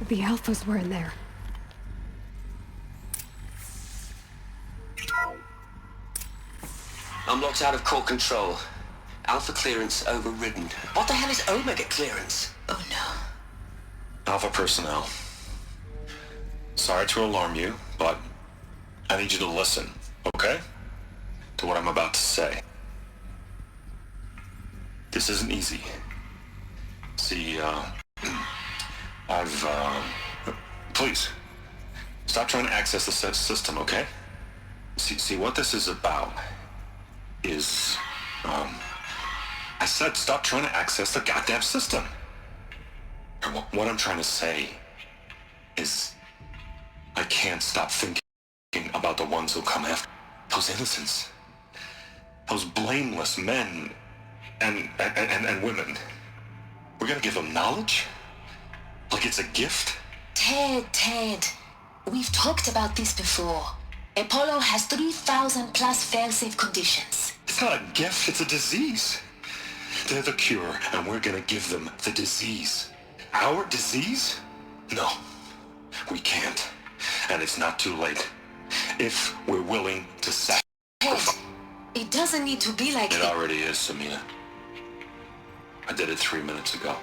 The Alphas were in there. I'm locked out of core control. Alpha clearance overridden. What the hell is Omega clearance? Oh no. Alpha personnel. Sorry to alarm you, but I need you to listen, okay? To what I'm about to say. This isn't easy. See, please, stop trying to access the system, okay? See, what this is about is, I said stop trying to access the goddamn system. And what I'm trying to say is, I can't stop thinking about the ones who come after. Those innocents. Those blameless men and women. We're gonna give them knowledge? Like it's a gift? Ted. We've talked about this before. Apollo has 3,000 plus fail-safe conditions. It's not a gift, it's a disease. They're the cure, and we're gonna give them the disease. Our disease? No, we can't. And it's not too late. If we're willing to sacrifice. Ted, it doesn't need to be like It already is, Samina. I did it 3 minutes ago.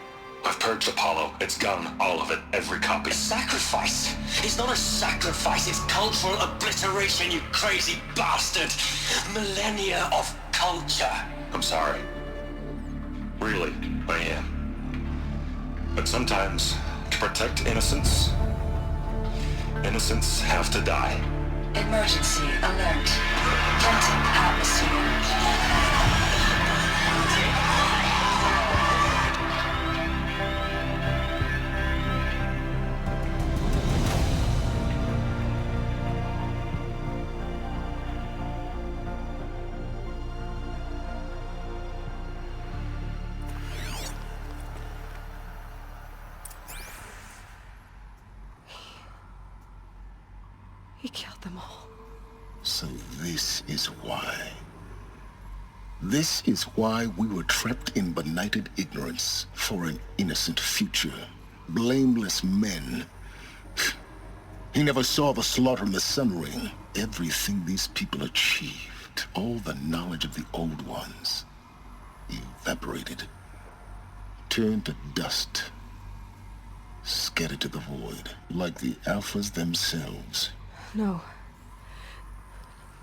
I've purged Apollo. It's gone, all of it, every copy. A sacrifice? It's not a sacrifice, it's cultural obliteration, you crazy bastard! Millennia of culture! I'm sorry. Really, I am. But sometimes, to protect innocence, innocents have to die. Emergency alert. Venting atmosphere. He killed them all. So this is why. This is why we were trapped in benighted ignorance for an innocent future. Blameless men. He never saw the slaughter in the Sun Ring. Everything these people achieved, all the knowledge of the old ones, evaporated, turned to dust, scattered to the void, like the Alphas themselves. No.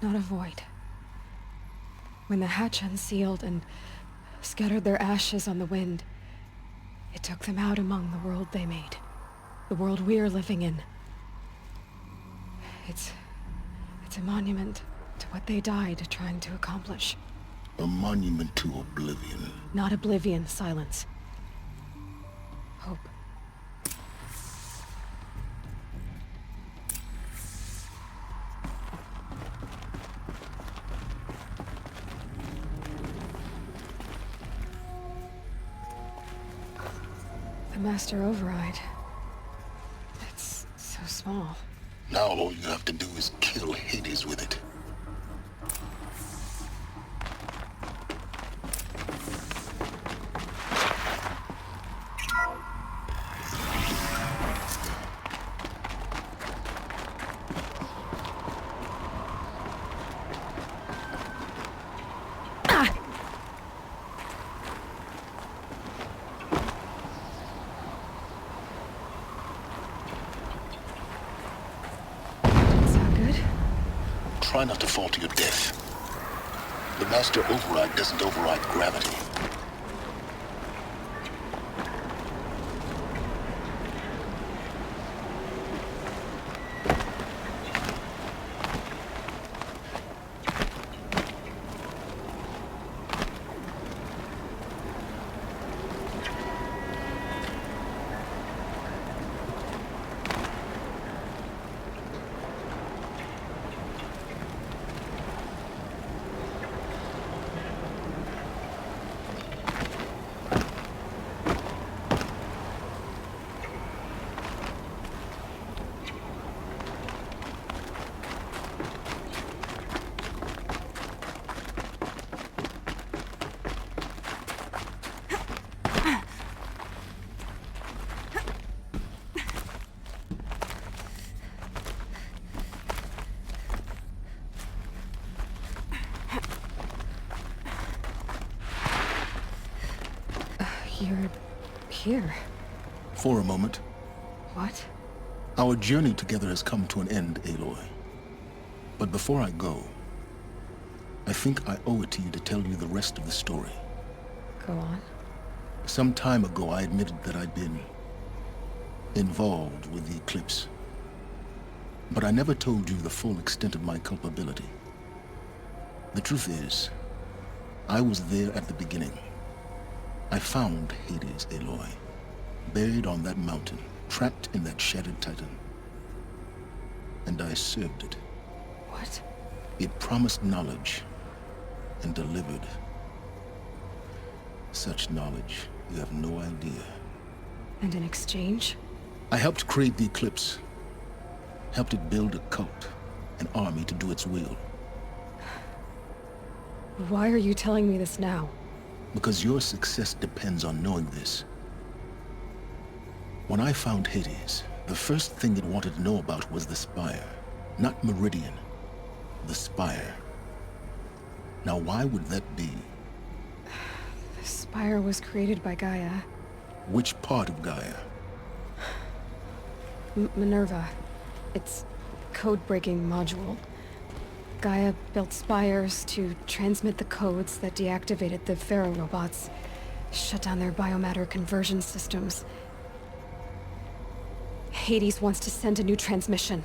Not a void. When the hatch unsealed and scattered their ashes on the wind, it took them out among the world they made. The world we're living in. It's a monument to what they died trying to accomplish. A monument to oblivion. Not oblivion, silence. Hope. The Master Override. It's so small. Now all you have to do is kill Hades with it. Try not to fall to your death. The Master Override doesn't override gravity. You're here. For a moment. What? Our journey together has come to an end, Aloy. But before I go, I think I owe it to you to tell you the rest of the story. Go on. Some time ago, I admitted that I'd been involved with the Eclipse. But I never told you the full extent of my culpability. The truth is, I was there at the beginning. I found Hades, Aloy, buried on that mountain, trapped in that shattered Titan. And I served it. What? It promised knowledge and delivered. Such knowledge, you have no idea. And in exchange? I helped create the Eclipse. Helped it build a cult, an army to do its will. Why are you telling me this now? Because your success depends on knowing this. When I found Hades, the first thing it wanted to know about was the Spire. Not Meridian. The Spire. Now why would that be? The Spire was created by Gaia. Which part of Gaia? Minerva. Its code-breaking module. Gaia built spires to transmit the codes that deactivated the Pharaoh robots, shut down their biomatter conversion systems. Hades wants to send a new transmission.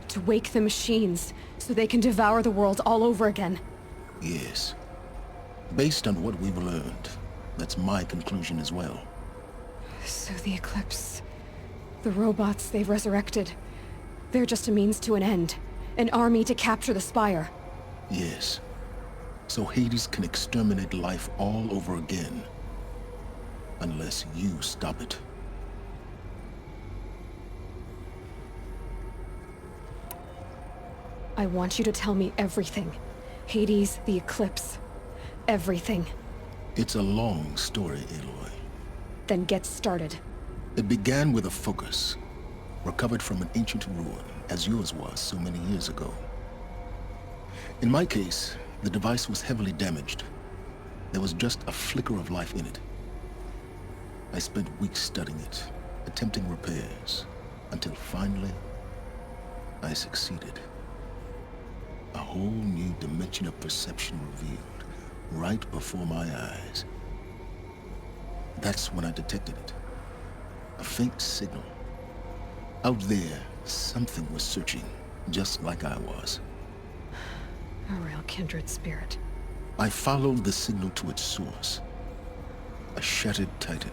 To wake the machines, so they can devour the world all over again. Yes. Based on what we've learned, that's my conclusion as well. So the Eclipse... the robots they've resurrected... they're just a means to an end. An army to capture the Spire. Yes. So Hades can exterminate life all over again. Unless you stop it. I want you to tell me everything. Hades, the Eclipse. Everything. It's a long story, Aloy. Then get started. It began with a focus. Recovered from an ancient ruin, as yours was so many years ago. In my case, the device was heavily damaged. There was just a flicker of life in it. I spent weeks studying it, attempting repairs, until finally, I succeeded. A whole new dimension of perception revealed, right before my eyes. That's when I detected it. A faint signal. Out there, something was searching, just like I was. A real kindred spirit. I followed the signal to its source. A shattered Titan,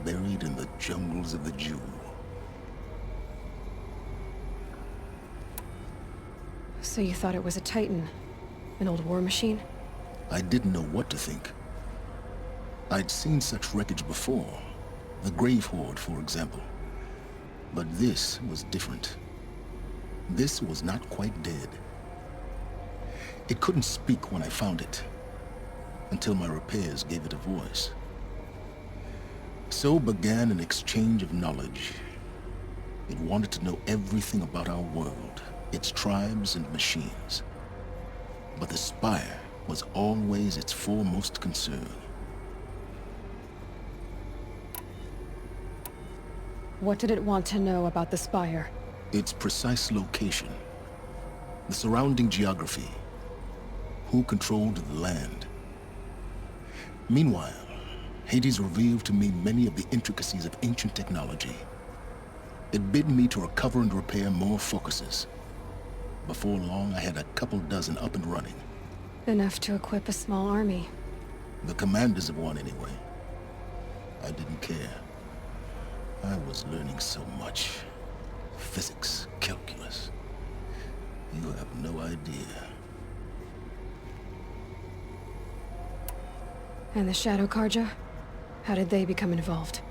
buried in the jungles of the Jewel. So you thought it was a Titan? An old war machine? I didn't know what to think. I'd seen such wreckage before. The Grave Horde, for example. But this was different. This was not quite dead. It couldn't speak when I found it, until my repairs gave it a voice. So began an exchange of knowledge. It wanted to know everything about our world, its tribes and machines. But the Spire was always its foremost concern. What did it want to know about the Spire? Its precise location, the surrounding geography, who controlled the land. Meanwhile, Hades revealed to me many of the intricacies of ancient technology. It bid me to recover and repair more focuses. Before long, I had a couple dozen up and running. Enough to equip a small army. The commanders of one, anyway. I didn't care. I was learning so much. Physics, calculus. You have no idea. And the Shadow Carja? How did they become involved?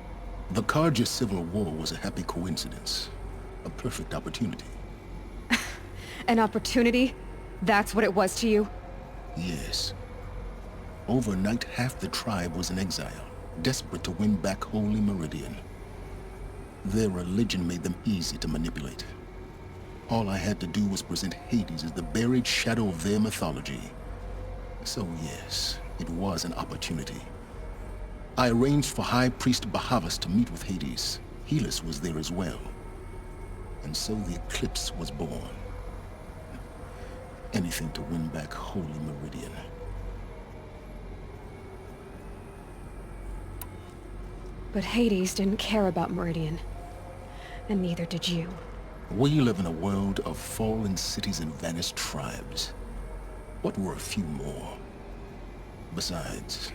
The Carja Civil War was a happy coincidence. A perfect opportunity. An opportunity? That's what it was to you? Yes. Overnight, half the tribe was in exile, desperate to win back Holy Meridian. Their religion made them easy to manipulate. All I had to do was present Hades as the buried shadow of their mythology. So yes, it was an opportunity. I arranged for High Priest Bahavas to meet with Hades. Helis was there as well. And so the Eclipse was born. Anything to win back Holy Meridian. But Hades didn't care about Meridian. And neither did you. We live in a world of fallen cities and vanished tribes. What were a few more? Besides,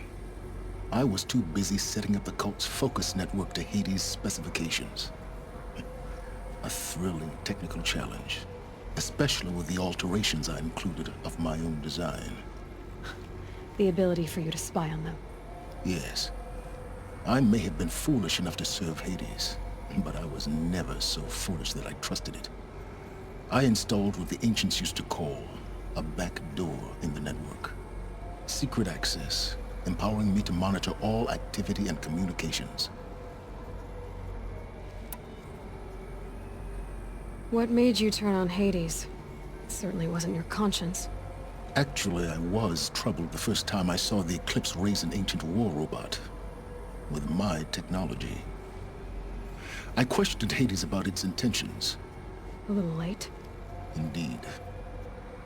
I was too busy setting up the cult's focus network to Hades' specifications. A thrilling technical challenge, especially with the alterations I included of my own design. The ability for you to spy on them. Yes. I may have been foolish enough to serve Hades, but I was never so foolish that I trusted it. I installed what the ancients used to call a back door in the network. Secret access, empowering me to monitor all activity and communications. What made you turn on Hades? It certainly wasn't your conscience. Actually, I was troubled the first time I saw the Eclipse raise an ancient war robot with my technology. I questioned Hades about its intentions. A little late. Indeed.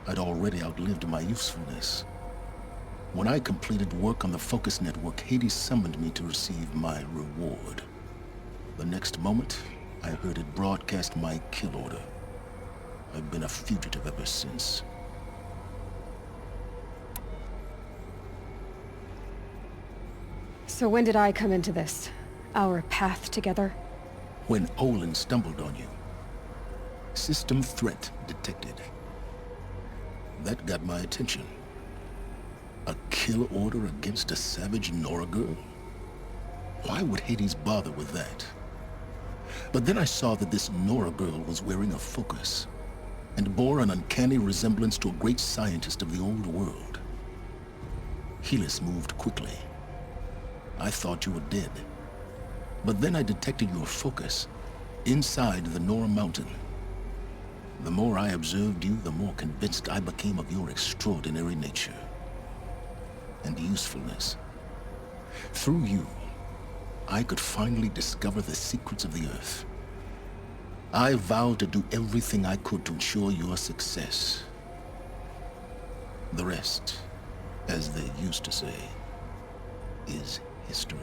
I'd already outlived my usefulness. When I completed work on the Focus Network, Hades summoned me to receive my reward. The next moment, I heard it broadcast my kill order. I've been a fugitive ever since. So when did I come into this? Our path together? When Olin stumbled on you. System threat detected. That got my attention. A kill order against a savage Nora girl? Why would Hades bother with that? But then I saw that this Nora girl was wearing a focus, and bore an uncanny resemblance to a great scientist of the old world. Helis moved quickly. I thought you were dead. But then I detected your focus, inside the Nora Mountain. The more I observed you, the more convinced I became of your extraordinary nature and usefulness. Through you, I could finally discover the secrets of the Earth. I vowed to do everything I could to ensure your success. The rest, as they used to say, is history.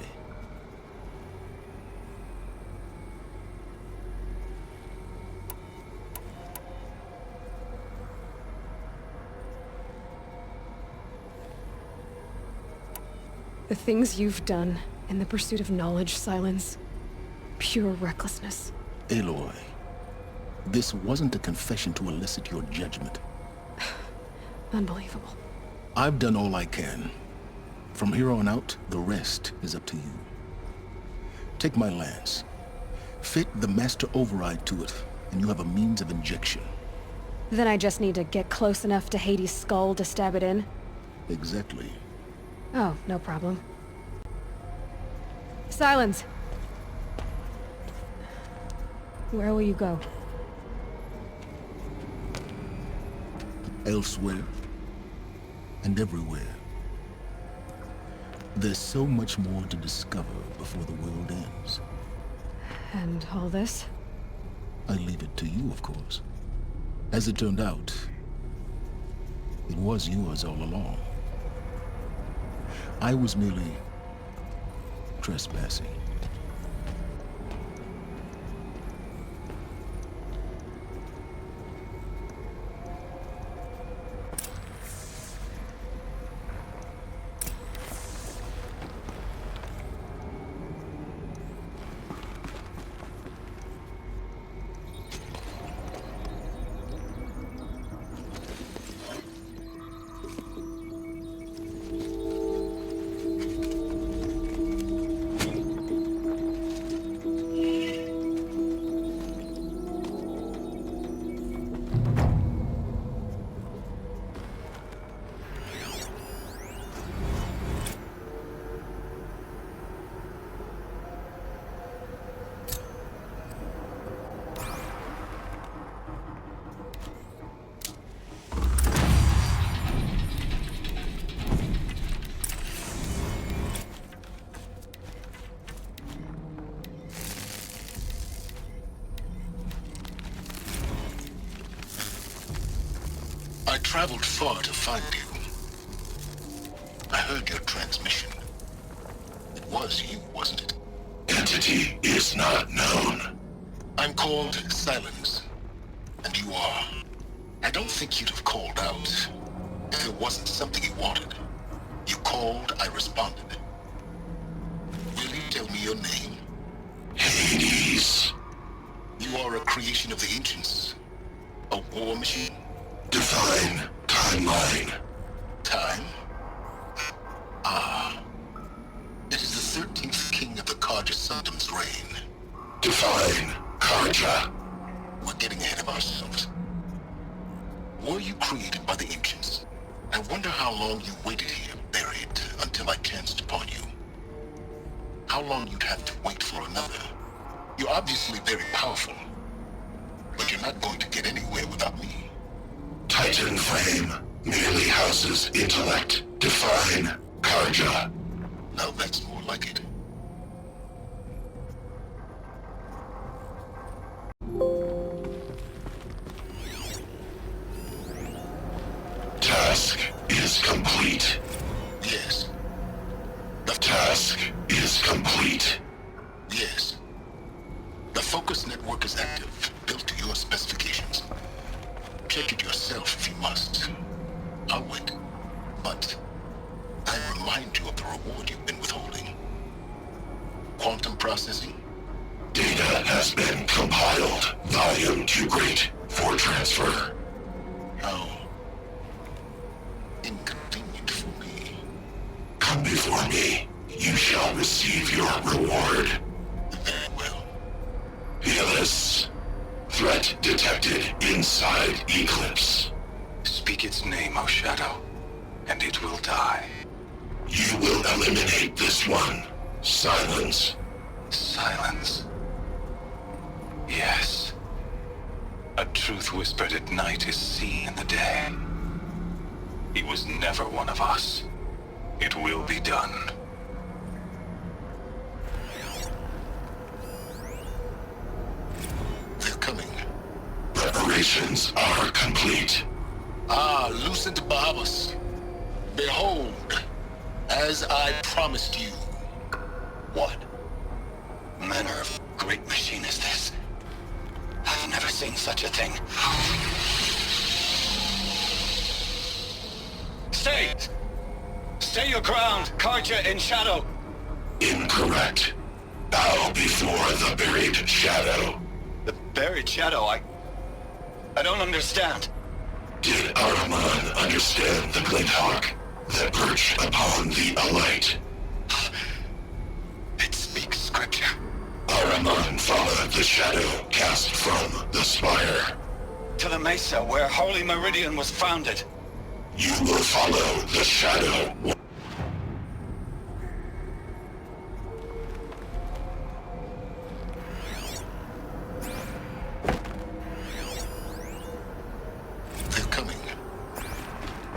The things you've done in the pursuit of knowledge, Silence. Pure recklessness. Aloy, this wasn't a confession to elicit your judgment. Unbelievable. I've done all I can. From here on out, the rest is up to you. Take my lance. Fit the master override to it, and you have a means of injection. Then I just need to get close enough to Hades' skull to stab it in? Exactly. Oh, no problem. Silence! Where will you go? Elsewhere. And everywhere. There's so much more to discover before the world ends. And all this? I leave it to you, of course. As it turned out, it was yours all along. I was merely trespassing. traveled far to find you. I heard your transmission. It was you, wasn't it? Entity is not known. I'm called Silence, and you are. I don't think you'd have called out if it wasn't something you wanted. You called, I responded. Will you tell me your name? Hades. You are a creation of the ancients. A war machine? Define timeline. Time? Ah. It is the 13th king of the Carja Sundom's reign. Define Karja. We're getting ahead of ourselves. Were you created by the ancients? I wonder how long you waited here, buried, until I chanced upon you. How long you'd have to wait for another. You're obviously very powerful, but you're not going to get anywhere without me. Titan Flame merely houses intellect. Define Karja. Now that's more like it. Task is complete. Yes. The task is complete. Yes. The focus network is active, built to your specifications. Check it yourself if you must. I'll wait. But I remind you of the reward you've been withholding. Quantum processing? Data has been compiled. Volume too great for transfer. How inconvenient for me. Come before me. You shall receive your reward. Very well. Helis. Threat detected inside Eclipse. Speak its name, O Shadow, and it will die. You will eliminate this one. Silence. Silence. Yes. A truth whispered at night is seen in the day. He was never one of us. It will be done. They're coming. Preparations are complete. Ah, Lucent Bahabas. Behold, as I promised you. What manner of great machine is this? I've never seen such a thing. Stay! Stay your ground, Karja in shadow! Incorrect. Bow before the buried shadow. The buried shadow, I don't understand. Did Ahriman understand the glint hawk that perched upon the alight? It speaks scripture. Ahriman followed the shadow cast from the spire. To the mesa where Holy Meridian was founded. You will follow the shadow. They're coming.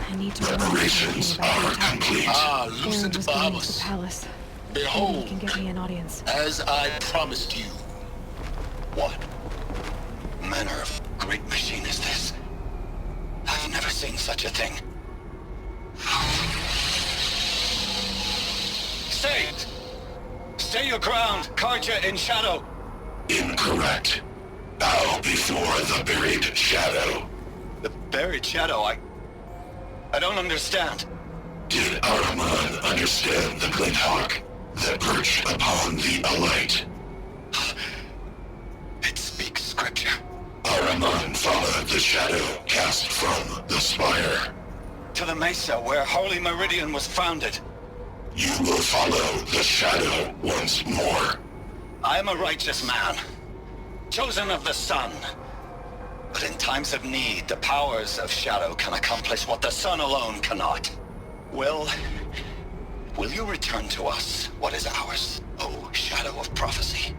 I need to know Preparations something about are the attack. complete. Ah, Aaron Lucent was going to the Bahabas. palace. Maybe Behold, he can get me an audience. as I promised you. What manner of great machine is this? I've never seen such a thing. Stay! Stay your ground, Karja in shadow! Incorrect. Bow before the buried shadow. The buried shadow, I don't understand. Did Ahriman understand the glint hawk that perched upon the alight? It speaks scripture. Ahriman followed the shadow cast from the spire. To the mesa where Holy Meridian was founded. You will follow the shadow once more. I am a righteous man, chosen of the sun. But in times of need, the powers of shadow can accomplish what the sun alone cannot. Will you return to us what is ours, O Shadow of Prophecy?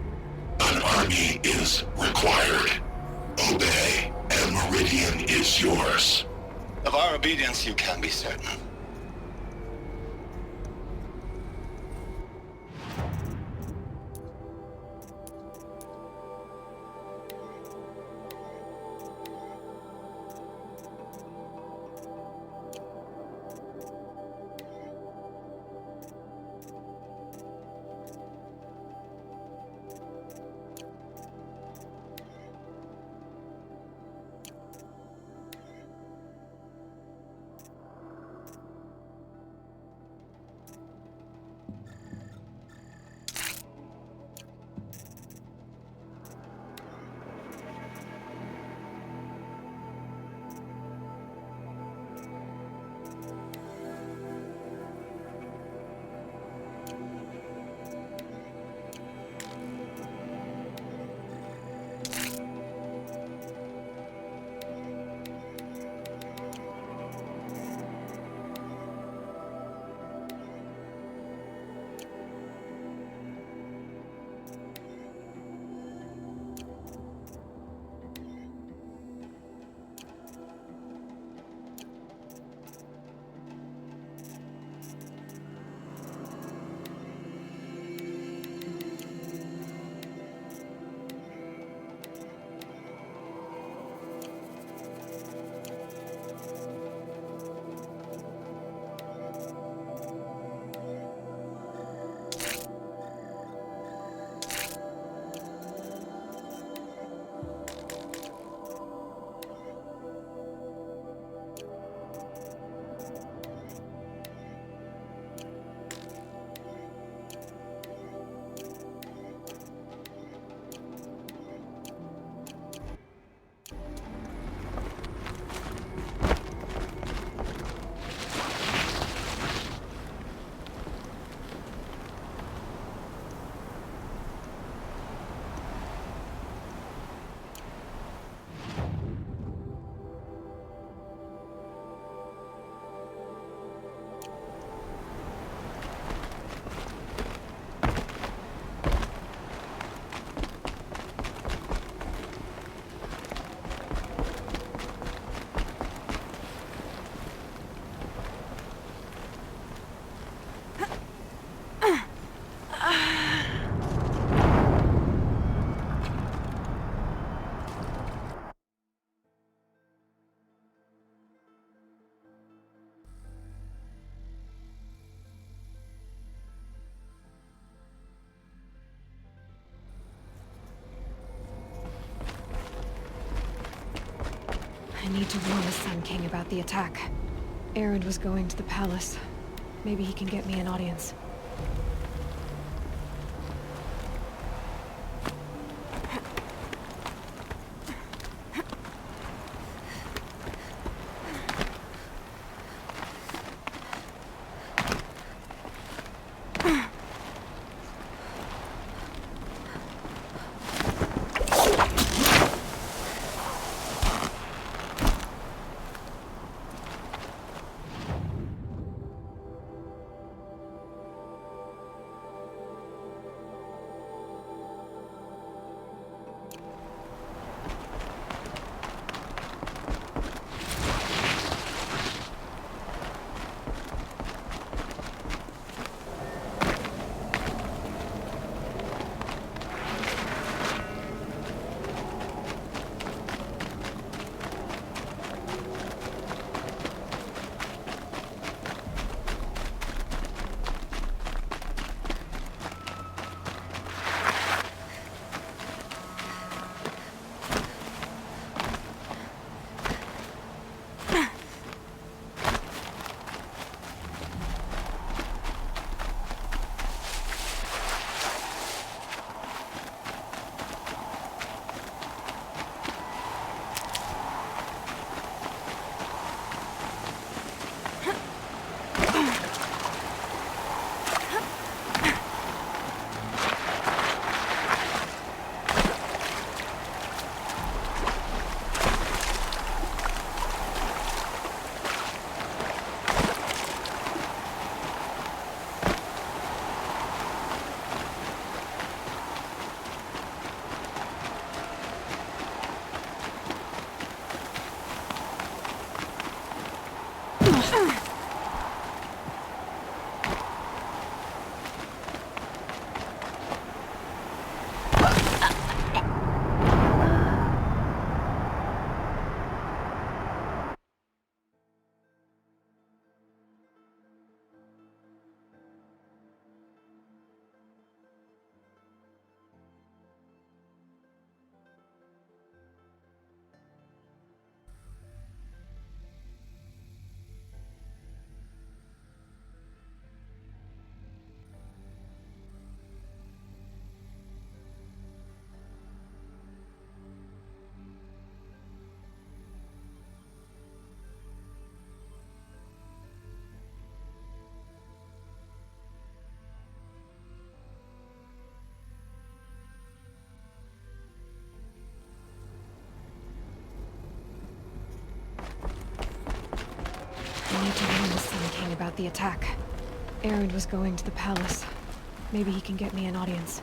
An army is required. Obey, and Meridian is yours. Of our obedience you can be certain. I need to warn the Sun King about the attack. Erend was going to the palace. Maybe he can get me an audience. I need to warn the Sun King about the attack. Erend was going to the palace. Maybe he can get me an audience.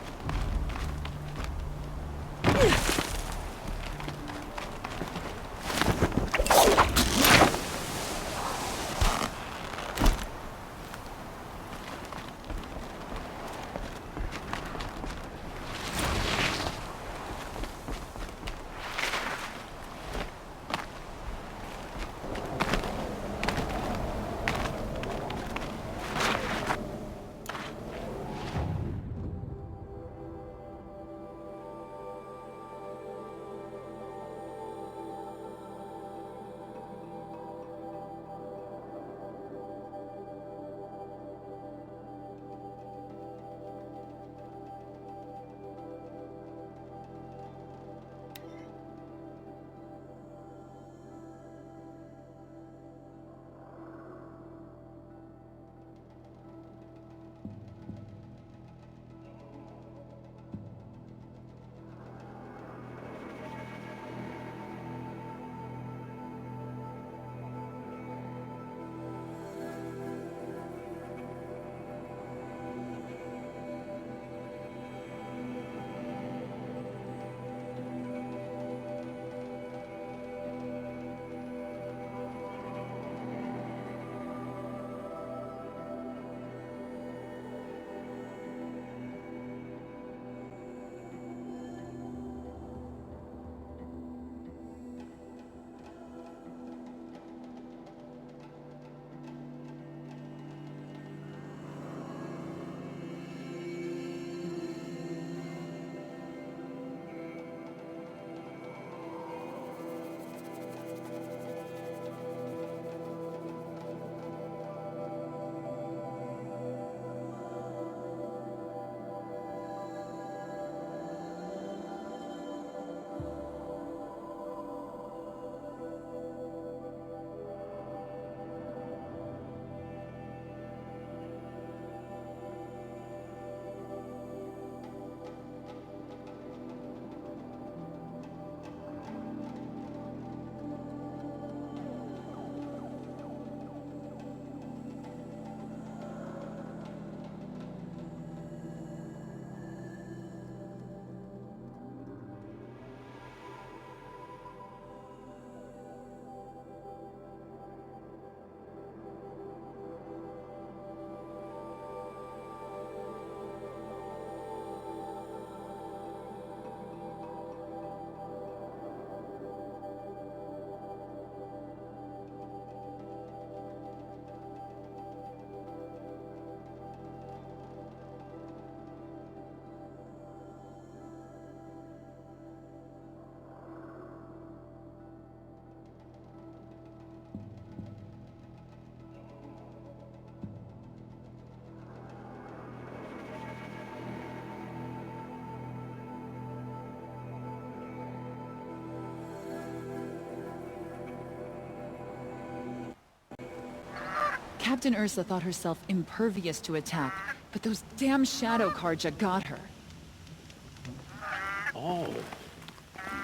Captain Ursa thought herself impervious to attack, but those damn Shadow Carja got her. Oh,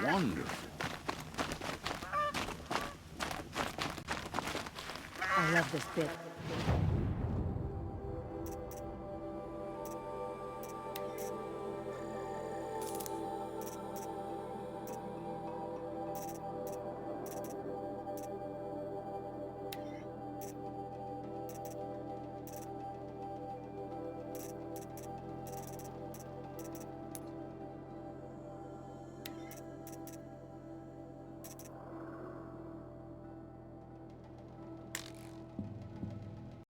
wonderful. I love this bit.